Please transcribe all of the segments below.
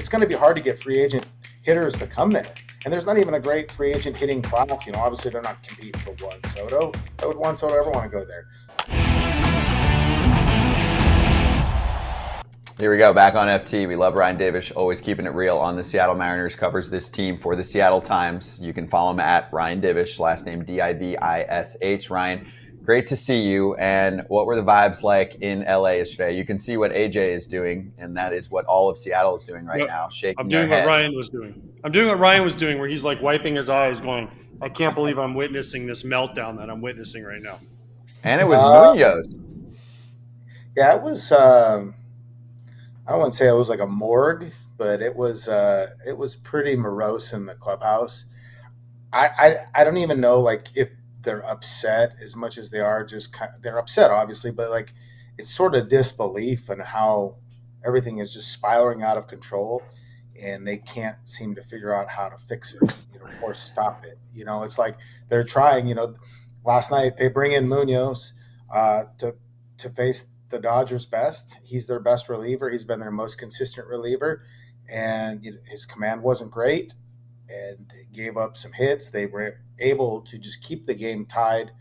it's going to be hard to get free agent hitters to come there. And there's not even a great free agent hitting class. Obviously they're not competing for Juan Soto. Why would Juan Soto ever want to go there? Here we go, back on FT. We love Ryan Divish, always keeping it real on the Seattle Mariners, covers this team for the Seattle Times. You can follow him at Ryan Divish, last name Divish. Ryan, great to see you. And what were the vibes like in LA yesterday? You can see what AJ is doing, and that is what all of Seattle is doing right now, shaking their head. I'm doing what Ryan was doing, where he's like wiping his eyes going, I can't believe I'm witnessing this meltdown that I'm witnessing right now. And it was Munoz. Yeah, it was I wouldn't say it was like a morgue, but it was pretty morose in the clubhouse. I don't even know like if they're upset as much as they are they're upset obviously, but like it's sort of disbelief in how everything is just spiraling out of control, and they can't seem to figure out how to fix it, or stop it. It's like they're trying. Last night they bring in Munoz to face the Dodgers' best. He's their best reliever. He's been their most consistent reliever, and his command wasn't great, and gave up some hits. They were able to just keep the game tied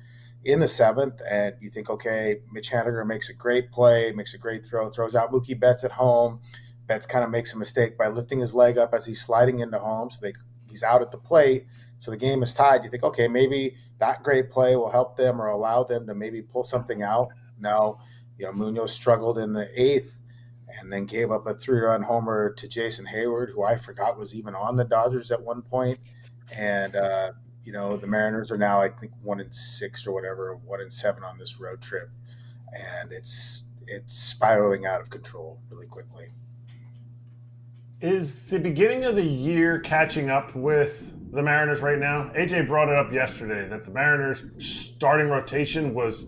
in the seventh, and you think, okay, Mitch Haniger makes a great play, makes a great throw, throws out Mookie Betts at home. Betts kind of makes a mistake by lifting his leg up as he's sliding into home, so he's out at the plate, so the game is tied. You think, okay, maybe that great play will help them or allow them to maybe pull something out. No. Munoz struggled in the eighth and then gave up a 3-run homer to Jason Hayward, who I forgot was even on the Dodgers at one point. And, the Mariners are now, I think, 1-6 or whatever, 1-7 on this road trip. And it's spiraling out of control really quickly. Is the beginning of the year catching up with the Mariners right now? AJ brought it up yesterday that the Mariners' starting rotation was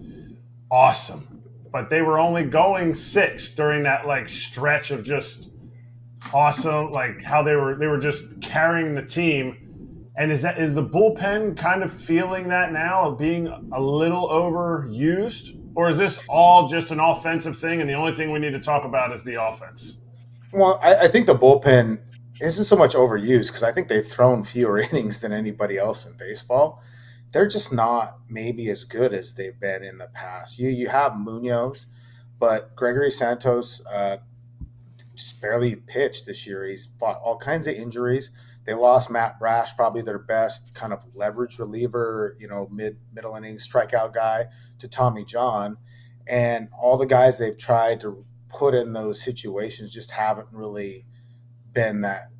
awesome. But they were only going 6 during that stretch of just awesome, how they were just carrying the team. And is the bullpen kind of feeling that now, of being a little overused, or is this all just an offensive thing and the only thing we need to talk about is the offense? Well, I think the bullpen isn't so much overused because I think they've thrown fewer innings than anybody else in baseball. They're just not maybe as good as they've been in the past. You have Munoz, but Gregory Santos just barely pitched this year. He's fought all kinds of injuries. They lost Matt Brash, probably their best kind of leverage reliever, middle innings strikeout guy, to Tommy John. And all the guys they've tried to put in those situations just haven't really been that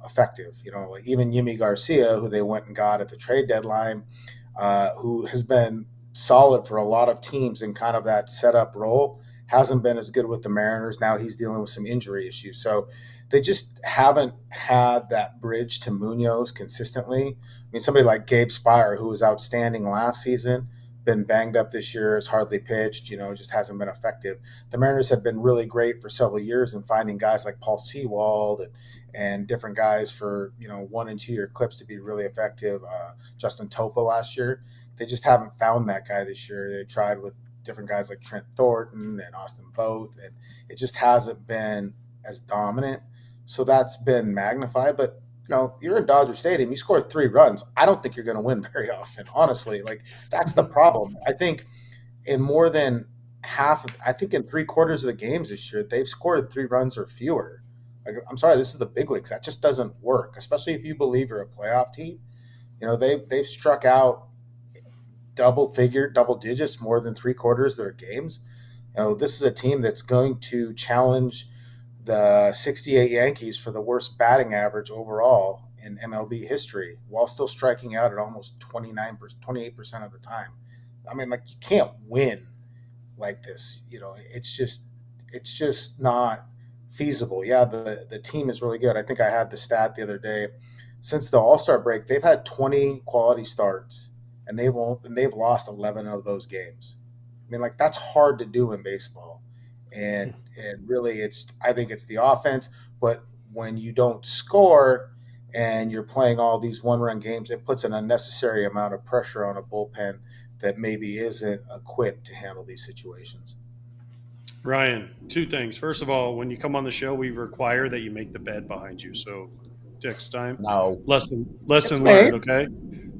effective. Even Yimi Garcia, who they went and got at the trade deadline, who has been solid for a lot of teams in kind of that setup role, hasn't been as good with the Mariners. Now he's dealing with some injury issues. So they just haven't had that bridge to Munoz consistently. I mean, somebody like Gabe Spire, who was outstanding last season, been banged up this year, has hardly pitched, just hasn't been effective. The Mariners have been really great for several years in finding guys like Paul Sewald and different guys for, 1 and 2 year clips to be really effective. Justin Topa last year. They just haven't found that guy this year. They tried with different guys like Trent Thornton and Austin Both, and it just hasn't been as dominant. So that's been magnified. But you're in Dodger Stadium, you scored 3 runs. I don't think you're going to win very often, honestly. That's the problem. I think in more than half, I think in 3/4 of the games this year, they've scored 3 runs or fewer. I'm sorry, this is the big leagues. That just doesn't work, especially if you believe you're a playoff team. They've struck out double digits more than 3/4 of their games. This is a team that's going to challenge the 68 Yankees for the worst batting average overall in MLB history, while still striking out at almost 28% of the time. I mean, you can't win like this. It's just not feasible. Yeah, the team is really good. I think I had the stat the other day. Since the All-Star break, they've had 20 quality starts, and they've lost 11 of those games. I mean, that's hard to do in baseball. And really, I think it's the offense. But when you don't score and you're playing all these 1-run games, it puts an unnecessary amount of pressure on a bullpen that maybe isn't equipped to handle these situations. Ryan, two things. First of all, when you come on the show, we require that you make the bed behind you. So next time, No, It's lesson made. learned. Okay.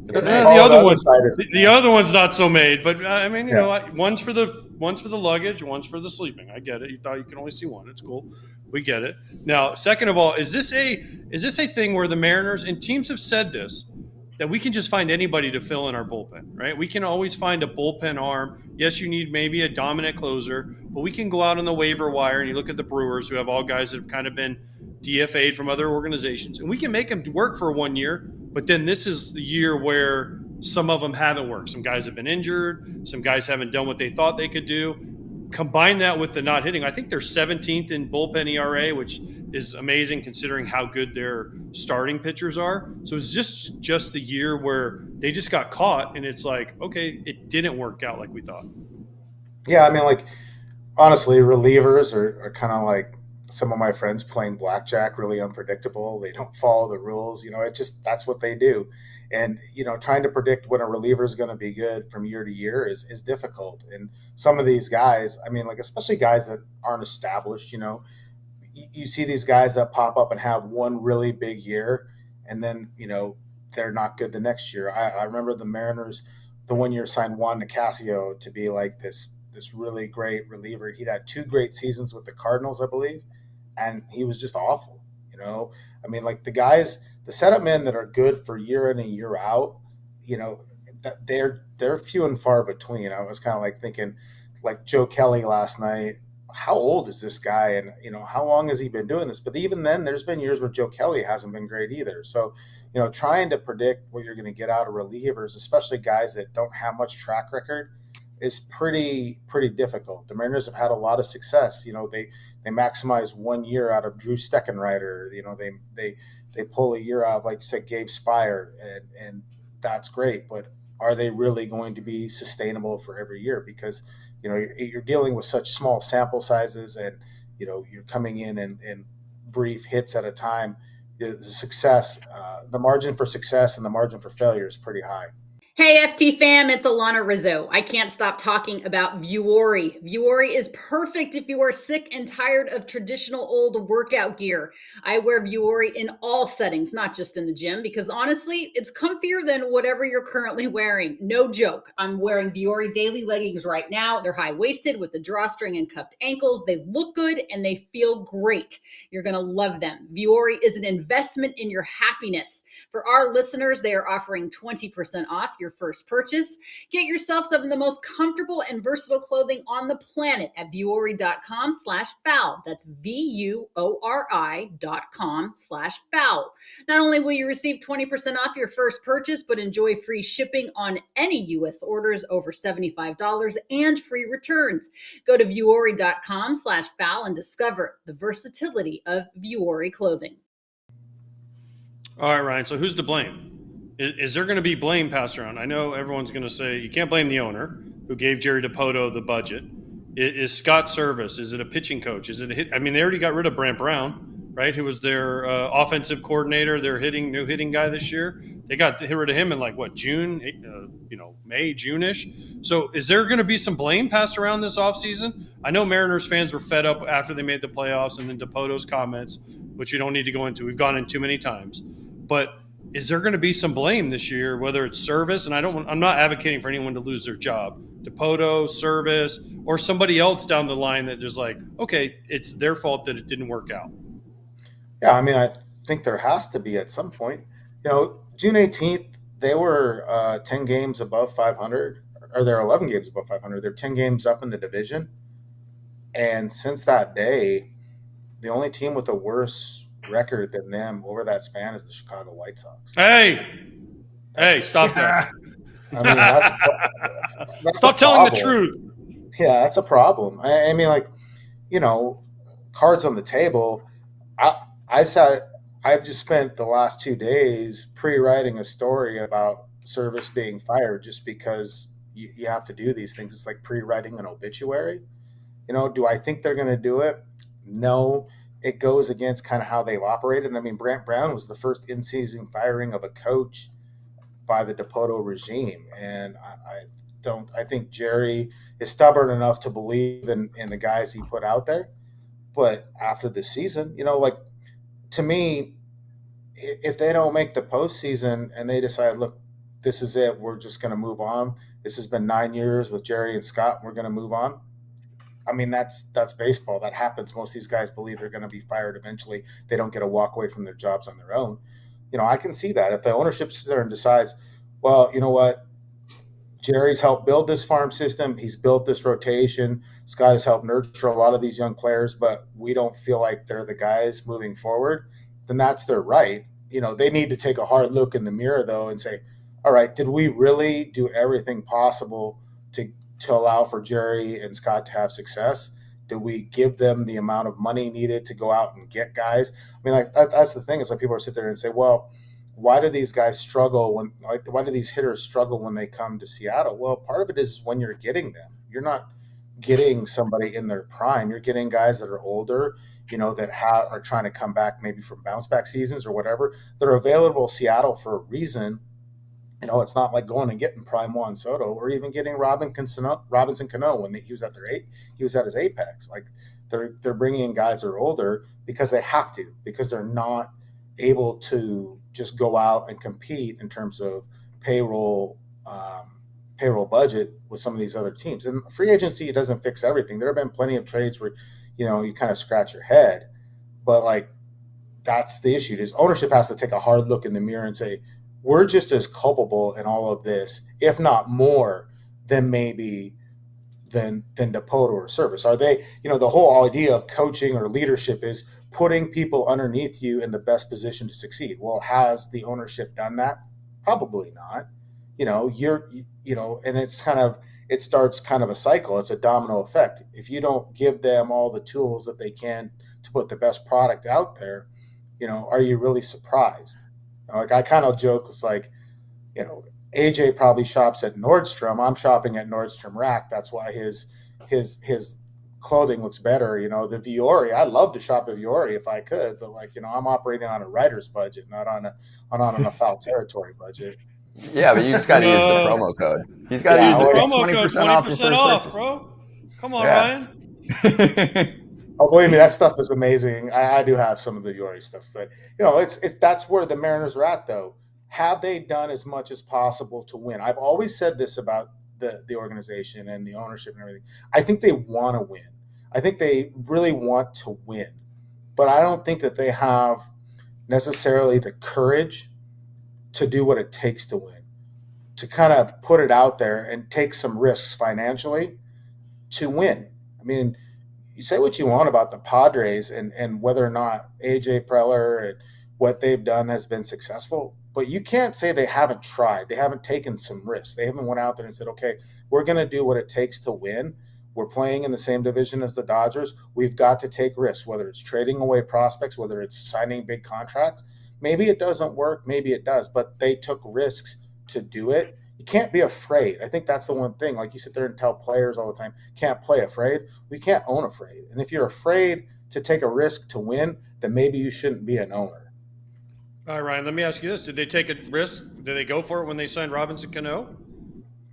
it's It's made. The oh, the other other one, side is the other one's not so made. But I mean, yeah. one's for the luggage, one's for the sleeping. I get it. You thought you could only see one. It's cool. We get it. Now, second of all, is this a thing where the Mariners and teams have said this, that we can just find anybody to fill in our bullpen, right? We can always find a bullpen arm. Yes, you need maybe a dominant closer, but we can go out on the waiver wire and you look at the Brewers, who have all guys that have kind of been DFA'd from other organizations, and we can make them work for 1 year. But then this is the year where some of them haven't worked. Some guys have been injured. Some guys haven't done what they thought they could do. Combine that with the not hitting. I think they're 17th in bullpen ERA, which is amazing considering how good their starting pitchers are. So it's just the year where they just got caught, and it's like, okay, it didn't work out like we thought. Yeah, I mean, like, honestly, relievers are kind of like some of my friends playing blackjack, really unpredictable. They don't follow the rules. It just, that's what they do. And, trying to predict when a reliever is going to be good from year to year is difficult. And some of these guys, I mean, like, especially guys that aren't established, you see these guys that pop up and have one really big year, and then, they're not good the next year. I remember the Mariners, the 1 year signed Juan Nicasio to be like this really great reliever. He'd had two great seasons with the Cardinals, I believe, and he was just awful. I mean, like, the setup men that are good for year in and year out, that they're few and far between. I was kind of like thinking, like Joe Kelly last night. How old is this guy, and how long has he been doing this? But even then, there's been years where Joe Kelly hasn't been great either. So, trying to predict what you're going to get out of relievers, especially guys that don't have much track record, is pretty difficult. The Mariners have had a lot of success. They maximize 1 year out of Drew Steckenrider. They pull a year out of, like, say, Gabe Spire, and that's great. But are they really going to be sustainable for every year? Because you're dealing with such small sample sizes, and you're coming in brief hits at a time. The margin for success and the margin for failure is pretty high. Hey, FT fam, it's Alana Rizzo. I can't stop talking about Vuori. Vuori is perfect if you are sick and tired of traditional old workout gear. I wear Vuori in all settings, not just in the gym, because honestly, it's comfier than whatever you're currently wearing. No joke. I'm wearing Vuori daily leggings right now. They're high-waisted with the drawstring and cupped ankles. They look good and they feel great. You're going to love them. Vuori is an investment in your happiness. For our listeners, they are offering 20% off your first purchase. Get yourself some of the most comfortable and versatile clothing on the planet at vuori.com/foul. That's VUORI.com/foul. Not only will you receive 20% off your first purchase, but enjoy free shipping on any U.S. orders over $75 and free returns. Go to vuori.com/foul and discover the versatility of Vuori clothing. All right, Ryan. So who's to blame? Is there going to be blame passed around? I know everyone's going to say you can't blame the owner who gave Jerry DiPoto the budget. Is Scott Service? Is it a pitching coach? Is it a hit? I mean, they already got rid of Brant Brown, right? Who was their offensive coordinator, their new hitting guy this year. They got rid of him in June, May, June-ish. So is there going to be some blame passed around this offseason? I know Mariners fans were fed up after they made the playoffs, and then DiPoto's comments, which we don't need to go into. We've gone in too many times. But is there going to be some blame this year, whether it's Service, and I'm not advocating for anyone to lose their job, DiPoto, Service, or somebody else down the line that just like, okay, it's their fault that it didn't work out? Yeah, I mean, I think there has to be at some point. June 18th, they were 10 games above 500, or they're 11 games above 500. They're 10 games up in the division. And since that day, the only team with a worse record than them over that span is the Chicago White Sox. Hey, stop that. I mean, that's stop telling the truth. Yeah, that's a problem. I mean, cards on the table. I've just spent the last 2 days pre-writing a story about Service being fired just because you have to do these things. It's like pre-writing an obituary. Do I think they're going to do it? No. It goes against kind of how they've operated. I mean, Brant Brown was the first in-season firing of a coach by the DiPoto regime, and don't. I think Jerry is stubborn enough to believe in the guys he put out there. But after the season, like to me, if they don't make the postseason and they decide, look, this is it, we're just going to move on. This has been 9 years with Jerry and Scott, and we're going to move on. I mean, that's baseball. That happens. Most of these guys believe they're going to be fired eventually. They don't get to walk away from their jobs on their own. I can see that if the ownership sits there and decides, well, you know what, Jerry's helped build this farm system. He's built this rotation. Scott has helped nurture a lot of these young players, but we don't feel like they're the guys moving forward. Then that's their right. They need to take a hard look in the mirror, though, and say, all right, did we really do everything possible to allow for Jerry and Scott to have success? Did we give them the amount of money needed to go out and get guys? I mean, that's the thing is like people are sit there and say, well, why do these guys struggle why do these hitters struggle when they come to Seattle? Well, part of it is when you're getting them. You're not getting somebody in their prime. You're getting guys that are older, that are trying to come back maybe from bounce back seasons or whatever. They're available Seattle for a reason. It's not like going and getting prime Juan Soto or even getting Robinson Cano when he was at he was at his apex. Like they're bringing in guys that are older because they have to, because they're not able to just go out and compete in terms of payroll budget with some of these other teams. And free agency doesn't fix everything. There have been plenty of trades where you kind of scratch your head, but like that's the issue. Is ownership has to take a hard look in the mirror and say, we're just as culpable in all of this, if not more, than Dipoto or Service. Are they, the whole idea of coaching or leadership is putting people underneath you in the best position to succeed. Well, has the ownership done that? Probably not. And it starts kind of a cycle. It's a domino effect. If you don't give them all the tools that they can to put the best product out there, are you really surprised? Like I kind of joke, it's like, AJ probably shops at Nordstrom. I'm shopping at Nordstrom Rack. That's why his clothing looks better. The Vuori, I'd love to shop at Vuori if I could, but I'm operating on a writer's budget, not on a foul territory budget. Yeah, but you just got to use the promo code. He's got to use the promo code, 20% off, bro. Come on, Ryan. Oh, believe me, that stuff is amazing. I do have some of the Vuori stuff, but that's where the Mariners are at, though. Have they done as much as possible to win? I've always said this about the organization and the ownership and everything. I think they want to win. I think they really want to win, but I don't think that they have necessarily the courage to do what it takes to win, to kind of put it out there and take some risks financially to win. I mean, you say what you want about the Padres and whether or not AJ Preller and what they've done has been successful, but you can't say they haven't tried. They haven't taken some risks. They haven't went out there and said, okay, we're going to do what it takes to win. We're playing in the same division as the Dodgers. We've got to take risks, whether it's trading away prospects, whether it's signing big contracts. Maybe it doesn't work. Maybe it does, but they took risks to do it. You can't be afraid. I think that's the one thing. Like you sit there and tell players all the time, can't play afraid. We can't own afraid. And if you're afraid to take a risk to win, then maybe you shouldn't be an owner. All right, Ryan, let me ask you this. Did they take a risk? Did they go for it when they signed Robinson Cano?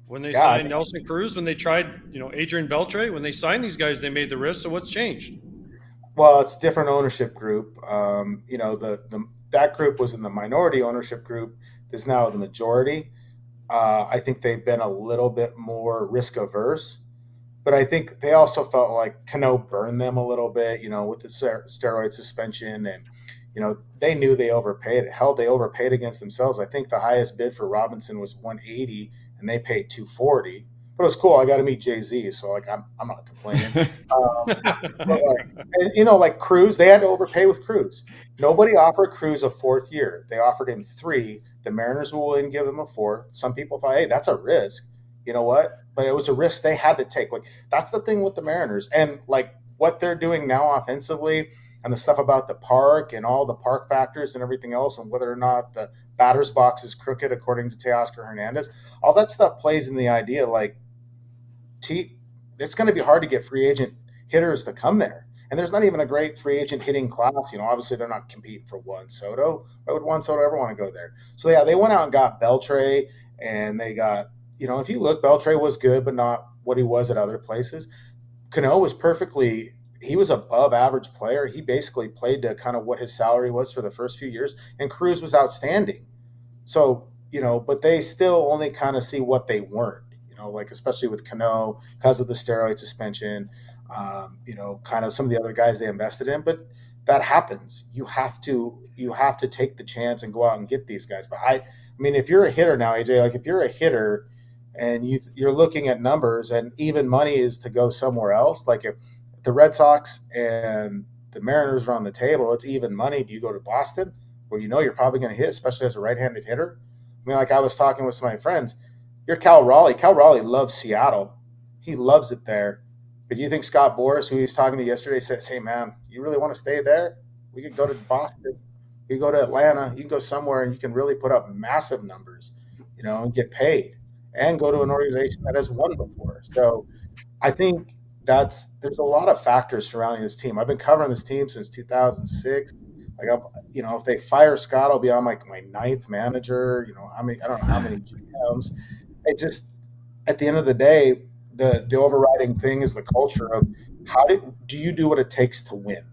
When they signed Nelson Cruz? When they tried, Adrian Beltre? When they signed these guys, they made the risk. So what's changed? Well, it's different ownership group. That group was in the minority ownership group. There's now the majority. I think they've been a little bit more risk averse, but I think they also felt like Cano burned them a little bit, with the steroid suspension, and they knew they overpaid. Hell, they overpaid against themselves. I think the highest bid for Robinson was 180, and they paid 240. But it was cool. I got to meet Jay-Z, so I'm not complaining. But Cruz, they had to overpay with Cruz. Nobody offered Cruz a fourth year. They offered him 3. The Mariners were willing to give him a 4th. Some people thought, hey, that's a risk. You know what? But it was a risk they had to take. That's the thing with the Mariners, and what they're doing now offensively, and the stuff about the park and all the park factors and everything else, and whether or not the batter's box is crooked according to Teoscar Hernandez, all that stuff plays in the idea it's going to be hard to get free agent hitters to come there. And there's not even a great free agent hitting class. Obviously they're not competing for Juan Soto. Why would Juan Soto ever want to go there? So yeah, they went out and got Beltre, and they got if you look, Beltre was good, but not what he was at other places. Cano was he was above average player. He basically played to kind of what his salary was for the first few years, and Cruz was outstanding. So, but they still only kind of see what they weren't, like especially with Cano because of the steroid suspension, kind of some of the other guys they invested in. But that happens. You have to take the chance and go out and get these guys. But I mean, if you're a hitter now, AJ, like if you're a hitter and you're looking at numbers and even money is to go somewhere else, like if the Red Sox and the Mariners are on the table, it's even money. Do you go to Boston, where you're probably going to hit, especially as a right-handed hitter? I mean, like I was talking with some of my friends, you're Cal Raleigh. Cal Raleigh loves Seattle. He loves it there. But do you think Scott Boras, who he was talking to yesterday, said, "Hey, man, you really want to stay there? We could go to Boston. You go to Atlanta. You can go somewhere and you can really put up massive numbers, and get paid and go to an organization that has won before." So I think there's a lot of factors surrounding this team. I've been covering this team since 2006. Like, if they fire Scott, I'll be on like my ninth manager. I don't know how many GMs. It just, at the end of the day, the overriding thing is the culture of how do you do what it takes to win?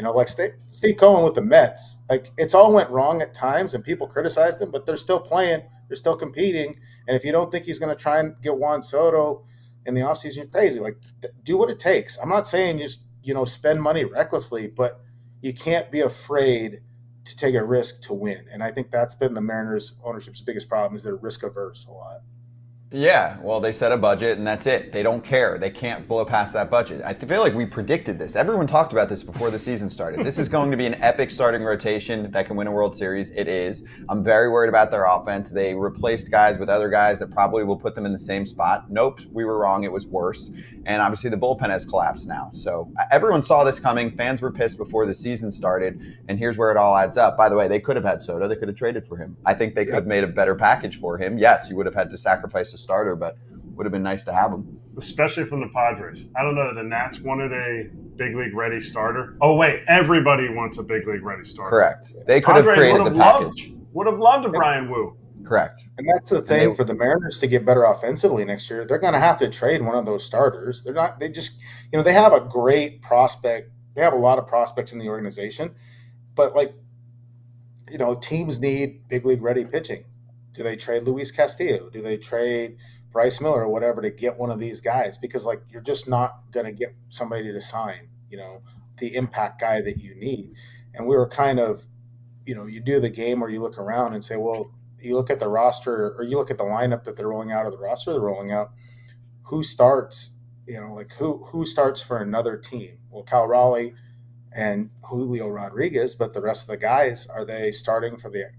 Like Steve Cohen with the Mets, like it's all went wrong at times and people criticized them, but they're still playing, they're still competing. And if you don't think he's going to try and get Juan Soto in the offseason, you're crazy. Like, do what it takes. I'm not saying just, spend money recklessly, but you can't be afraid to take a risk to win. And I think that's been the Mariners ownership's biggest problem, is they're risk averse a lot. Yeah, well, they set a budget and that's it. They don't care. They can't blow past that budget. I feel like we predicted this. Everyone talked about this before the season started. This is going to be an epic starting rotation that can win a World Series. It is. I'm very worried about their offense. They replaced guys with other guys that probably will put them in the same spot. Nope, we were wrong. It was worse. And obviously the bullpen has collapsed now. So everyone saw this coming. Fans were pissed before the season started. And here's where it all adds up. By the way, they could have had Soto. They could have traded for him. I think they could have made a better package for him. Yes, you would have had to sacrifice a starter, but would have been nice to have him. Especially from the Padres. I don't know that the Nats wanted a big league ready starter. Oh, wait, everybody wants a big league ready starter. Correct. They could have created the package. Would have loved a Brian Wu. Correct. And that's the thing for the Mariners to get better offensively next year. They're going to have to trade one of those starters. They have a great prospect. They have a lot of prospects in the organization, but teams need big league ready pitching. Do they trade Luis Castillo? Do they trade Bryce Miller or whatever to get one of these guys? Because you're just not going to get somebody to sign, the impact guy that you need. And we were kind of, you do the game where you look around and say, well, you look at the roster or you look at the lineup that they're rolling out, or the roster they're rolling out, who starts, who starts for another team? Well, Cal Raleigh and Julio Rodriguez, but the rest of the guys, are they starting for the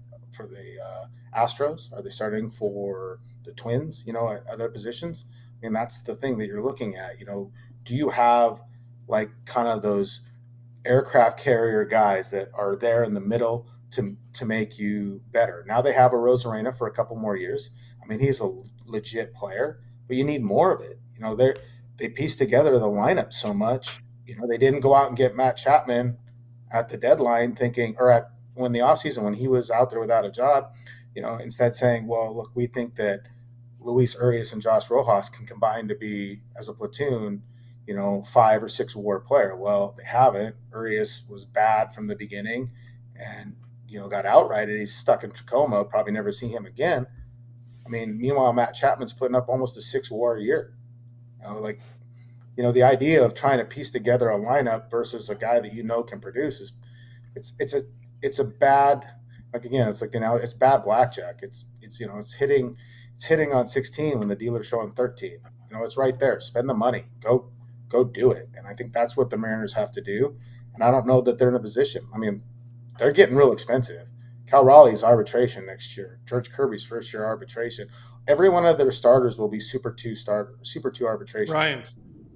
Astros? Are they starting for the Twins, at other positions? I mean, that's the thing that you're looking at. Do you have kind of those aircraft carrier guys that are there in the middle to make you better? Now they have a Rosarena for a couple more years. I mean, he's a legit player, but you need more of it. They piece together the lineup so much. They didn't go out and get Matt Chapman at the deadline when the offseason, when he was out there without a job, instead saying, well, look, we think that Luis Urias and Josh Rojas can combine to be, as a platoon, 5 or 6 WAR player. Well, they haven't. Urias was bad from the beginning and, got outrighted. He's stuck in Tacoma, probably never see him again. I mean, meanwhile, Matt Chapman's putting up almost a 6 WAR a year. The idea of trying to piece together a lineup versus a guy that can produce it's a bad, it's bad blackjack. It's hitting on 16 when the dealer's showing 13. It's right there. Spend the money. Go do it. And I think that's what the Mariners have to do. And I don't know that they're in a position. I mean, they're getting real expensive. Cal Raleigh's arbitration next year. George Kirby's first year arbitration. Every one of their starters will be Super 2 arbitration. Ryan,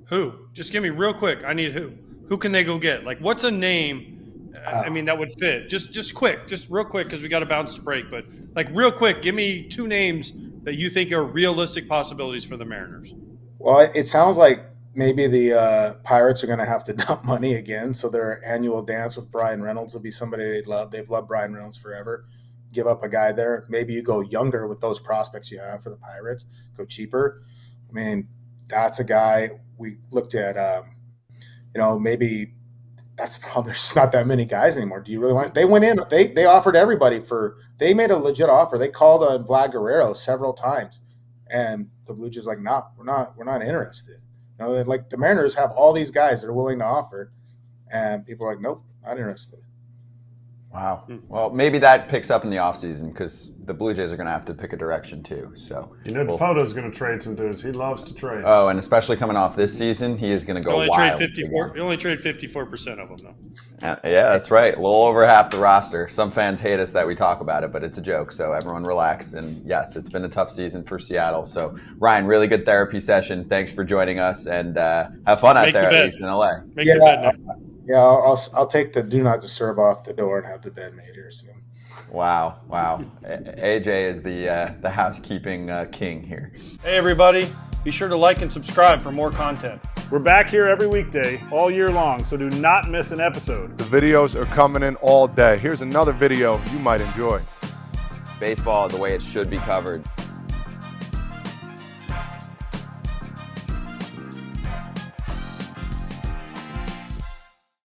who? Just give me real quick. I need who. Who can they go get? What's a name? That would fit. Just quick, just real quick, because we got to bounce to break. But real quick, give me 2 names that you think are realistic possibilities for the Mariners. Well, it sounds like maybe the Pirates are going to have to dump money again. So their annual dance with Brian Reynolds will be somebody they'd love. They've loved Brian Reynolds forever. give up a guy there. Maybe you go younger with those prospects you have for the Pirates, go cheaper. I mean, that's a guy we looked at, maybe that's the problem. There's not that many guys anymore. Do you really want? They went in. They offered everybody they made a legit offer. They called on Vlad Guerrero several times, and the Blue Jays like, no, we're not interested. Like the Mariners have all these guys that are willing to offer, and people are like, nope, not interested. Wow. Well, maybe that picks up in the offseason because the Blue Jays are going to have to pick a direction too. So Depoto's going to trade some dudes. He loves to trade. Oh, and especially coming off this season, he is going to go wild. He only traded 54% of them, though. Yeah, that's right. A little over half the roster. Some fans hate us that we talk about it, but it's a joke. So everyone relax. And yes, it's been a tough season for Seattle. So Ryan, really good therapy session. Thanks for joining us, and have fun out there, at least in LA. Make your bed now. Yeah, I'll take the do not disturb off the door and have the bed made here soon. Wow. AJ is the housekeeping king here. Hey, everybody. Be sure to like and subscribe for more content. We're back here every weekday, all year long, so do not miss an episode. The videos are coming in all day. Here's another video you might enjoy. Baseball the way it should be covered.